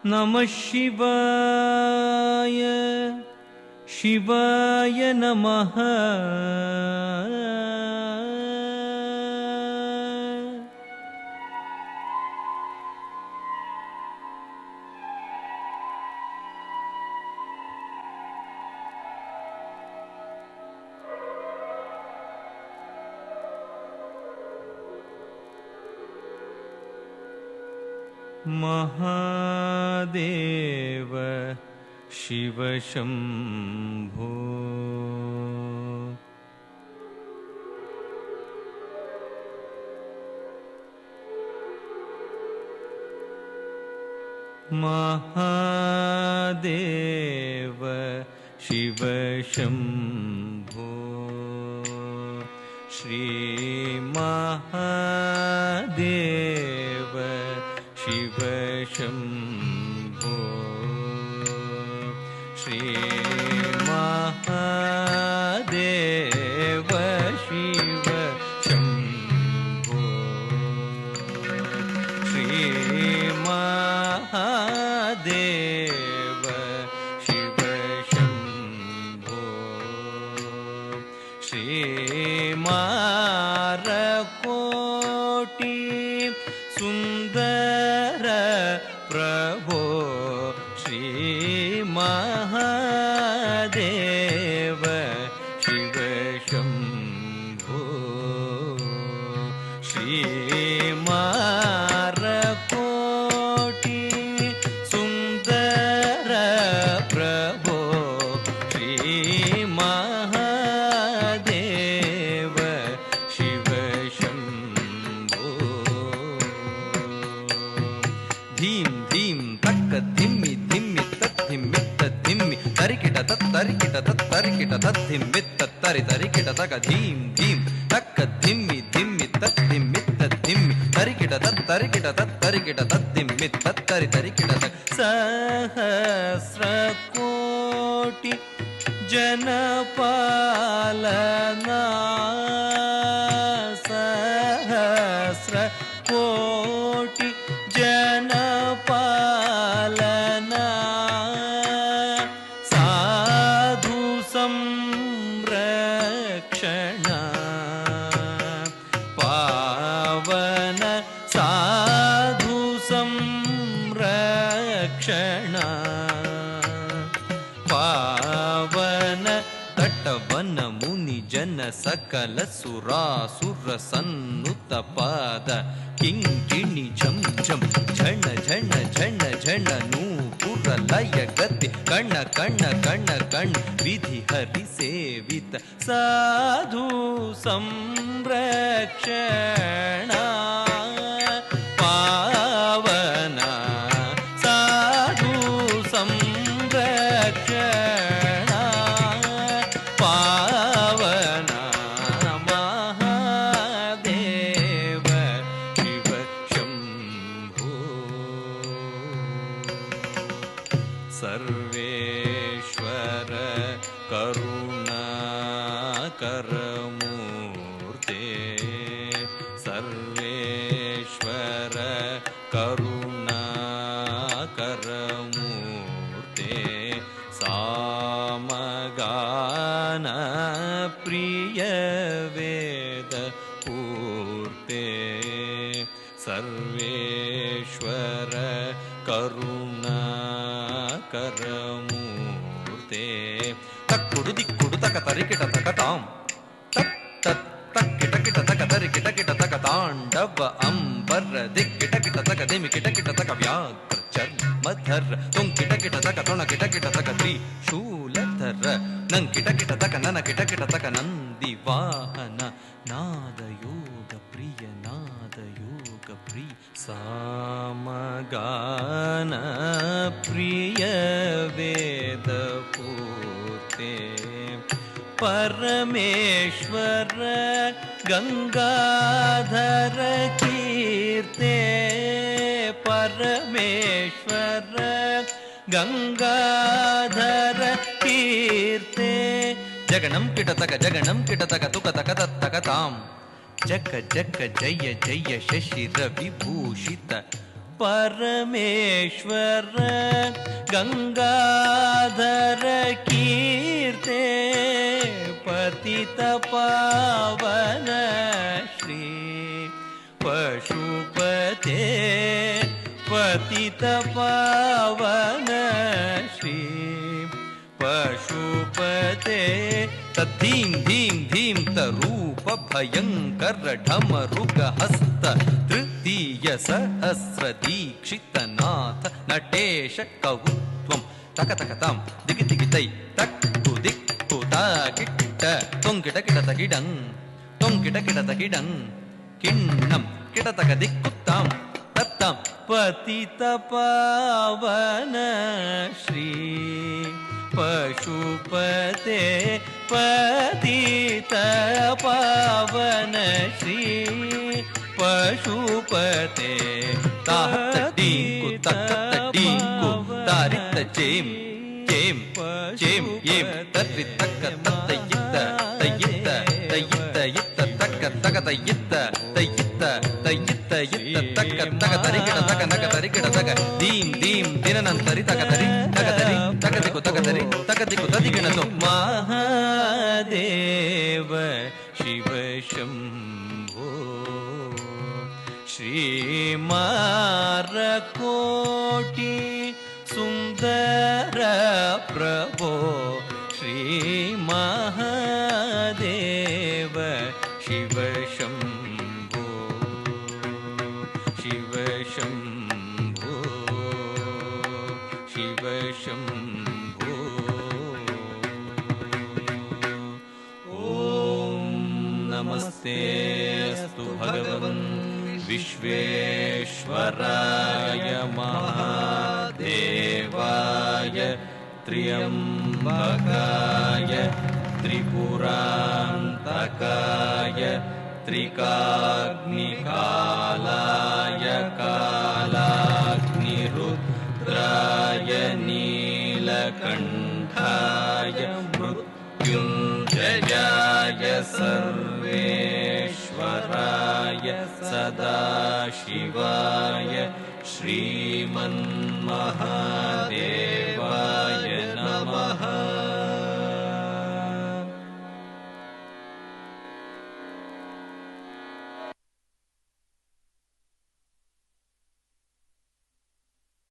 ನಮಃ ಶಿವಾಯ ಶಿವಾಯ ನಮಃ. ಮಹಾದೇವ ಶಿವ ಶಂಭೋ. ಮಹಾದೇವ ಶಿವ ಶಂಭೋ. ಶ್ರೀ ಮಹಾದೇವ ಶಿವ ಶಂಭೋ. ಶ್ರೀ ಮಹಾದೇವ ಶಿವ ಶಂಭೋ. ಶ್ರೀ ಮಹಾದೇವ ಶಿವ ಶಂಭೋ. ಶ್ರೀ ಮಾರಕೋಟಿ ಸುಂದರ ಪ್ರಭೋ. ಶ್ರೀ ಮಹಾದೇವ ಶಿವ ಶಂಭೋ. ಶ್ರೀ ಮಾರಕೋಟಿ ಸುಂದರ ಪ್ರಭೋ. ಶ್ರೀ ಮಹಾದೇವ ಶಿವ ಶಂಭೋ. ಧೀಂ ಧೀಂ ತಕ್ಕ ಧಿಮ್ಮಿ ಧಿಮ್ಮಿ ತದ್ಧಿಮ್ಮಿತ್ತ ಧಿಮ್ಮಿ ತರಿಕಿಟ ತತ್ತರಿಕಿಟ ತತ್ತರಿಕಿಟ ತದ್ಧಿಮ್ಮಿತ್ತ ತರಿ ತರಿಕಿಟ ತಕ ಧೀಂ ಧೀಂ ತಕ್ಕ ಧಿಮ್ಮಿ ಧಿಮ್ಮಿ ತದ್ಧಿಮ್ಮಿತ್ತ ಧಿಮ್ಮಿ ತರಿಕಿಟ ತತ್ತರಿಕಿಟ ತತ್ತರಿಕಿಟ ತದ್ಧಿಮ್ಮಿತ್ತ ತರಿ ತರಿಕಿಟ ತಕ. ಸಹಸ್ರ ಕೋಟಿ ಜನಪಾಲನಾ. ಸಹಸ್ರ ಕೋಟಿ ಜನಪಾಲನಾ. ಸಾಧು ಸಂರಕ್ಷಣ ಪಾವನ. ಸಾಧು ಸಂರಕ್ಷಣ ಪಾವನ. ತಟವನ ಮುನಿ ಜನ ಸಕಲ ಸುರಾಸುರ ಸನ್ನುತ ಪಾದ. ಕಿಂಕಿಣಿ ಝಂ ಝಂ ಝಣ ಝಣ ಝಣ ಝಣ ನೂಪುರ ಲಯ ಗತಿ ಕಣ್ಣ ಕಣ್ಣ ಕಣ್ಣ ಕಣ್ಣ ವಿಧಿ ಹರಿ ಸೇವಿತ. ಸಾಧು ಸಂರಕ್ಷಣ ಪಾವನ. ಸಾಧು ಸಂರಕ್ಷಣ ಪಾವನ. ಮಹಾದೇವ ಶಿವ ಶಂಭೋ. ಸರ್ವೇಶ್ವರ ಕರುಣಾಕರ ಮೂರ್ತೆ. ಸರ್ವೇಶ್ವರ ಕರುಣಾಕರ ಮೂರ್ತೆ. ಸಾಮಗಾನ ಪ್ರಿಯ ವೇದ ಪೂರ್ತೆ. ಸರ್ವೇಶ್ವರ ಕರುಣಾಕರ ಮೂರ್ತೆ. ತಕ್ಕುಡು ದಿಕ್ಕುಡು ತಕ ತರಿಕಿಟ ತಕ ತಾಂ ತಕ್ ತತ್ ತಕ್ಕಿಟ ಕಿಟ ತಕ ತರಿಕಿಟ ಕಿಟ ತಕ ತಾಂಡವ ಅಂಬರ ದಿಕ್ಕಿಟ ಕಿಟ ತಕ ದಿಮಿ ಕಿಟ ಕಿಟ ತಕ ವ್ಯಾಘ್ರ ಚರ್ಮಧರ ತುಂಕಿಟ ಕಿಟ ತಕ ತೊಣ ಕಿಟ ಕಿಟ ತಕ ತ್ರಿಶೂಲಧರ ನಂಕಿಟ ಕಿಟ ತಕ ನನ ಕಿಟ ಕಿಟ ತಕ ನಂದಿ ವಾಹನ. ನಾದ ಯೋಗ ಪ್ರಿಯ ನಾದ ಯೋಗ ಪ್ರಿಯ. ಸಾಮಗಾನ ಪ್ರಿಯ ವೇದ ಪೂರ್ತೆ. ಪರಮೇಶ್ವರ ಗಂಗಾಧರ ಕೀರ್ತೆ. ಪರಮೇಶ್ವರ ಗಂಗಾಧರ ಕೀರ್ತೆ. ಜಗಣಂ ಕಿಟತಕ ಜಗಣಂ ಕಿಟತಕ ತುಕ ತಕ ತತ್ತಕ ತಾಂ. ಜಗ ಜಗ ಜಯ ಜಯ ಶಶಿರ ವಿಭೂಷಿತ परमेश्वर गंगाधर कीर्ते पतित पावन श्री पशुपते पतित पावन श्री पशुपते तद्धीं धीं धीं तरूप भयंकर ढमरुग हस्त तृतीय सहस्र दीक्षितनाथ नटेश कौत्वं तक तक तां दिगि दिगि तै तक्कु दिक्कु ताकिट्ट तोंकिट किट तकिडं तोंकिट किट तकिडं किण्णं किट तक दिक्कु तां तत्तां पतित पावन श्री पशुपते पतित पावन श्री पशुपते ताहत्तींकु तक्कत्तींकु तारित चेम चेम चेम येम तर्रितक्क तत्तयित्त तयित्त तयित्त यित्त तक्क तक तयित्त तयित्त तयित्त यित्त तक्क तक तरिकिट तक नक तरिकिट तक दीं दीं दिननंतरि तक तरि तक तरि तक दिकु तक तरि तक दिकु तदिगिणतो महादेव शिव शंभो श्रीमारकोटि सुंदर प्रभो श्री महादेव शिव शंभो शिव शंभो शिव शंभो ओम नमस्ते अस्तु भगवन् विश्वेश्वराय महादेवाय त्र्यंबकाय त्रिपुरांतकाय त्रिकाग्निकालाय कालाग्निरुद्राय नीलकंठाय मृत्युंजयाय सर्वेश्वराय सदाशिवाय श्रीमन्महादेवाय